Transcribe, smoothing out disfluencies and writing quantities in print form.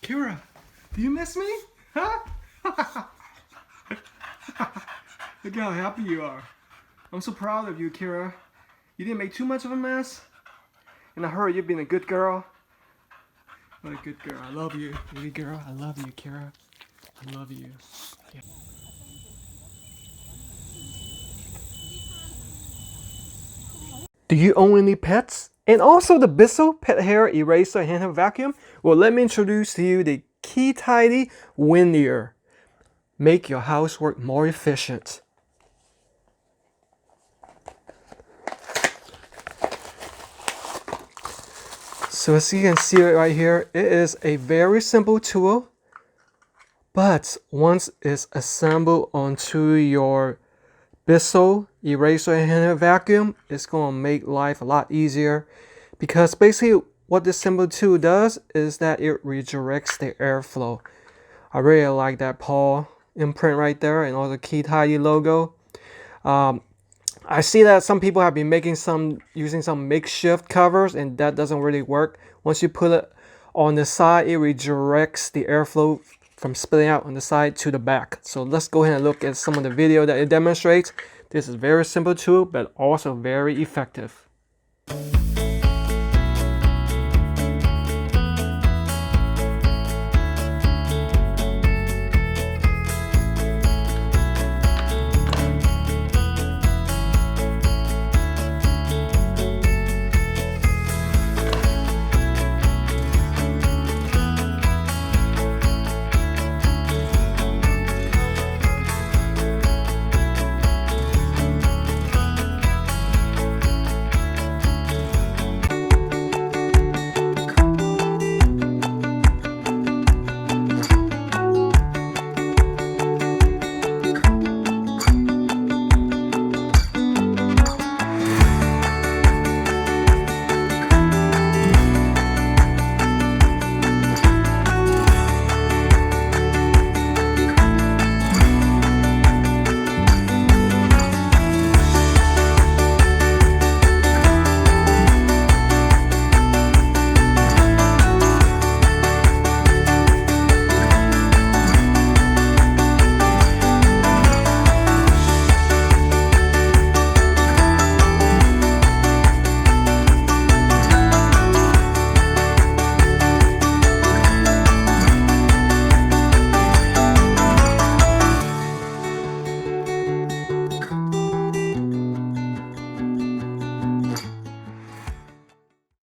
Kira, do you miss me? Huh? Look how happy you are. I'm so proud of you, Kira. You didn't make too much of a mess. And I heard you've been a good girl. What a good girl. I love you, baby girl. I love you, Kira. I love you. Yeah. Do you own any pets? And also the Bissell Pet Hair Eraser Handheld Vacuum? Well, let me introduce to you the KeeTidy Wind Ear. Make your housework more efficient. So as you can see it right here, it is a very simple tool, but once it's assembled onto your Bissell Eraser Handheld Vacuum, it's going to make life a lot easier, because basically what this simple tool does is that it redirects the airflow. I really like that paw imprint right there and also the KeeTidy logo. I see that some people have been using some makeshift covers, and that doesn't really work. Once you put it on the side, it redirects the airflow from spilling out on the side to the back. So let's go ahead and look at some of the video that it demonstrates. This is a very simple tool, but also very effective.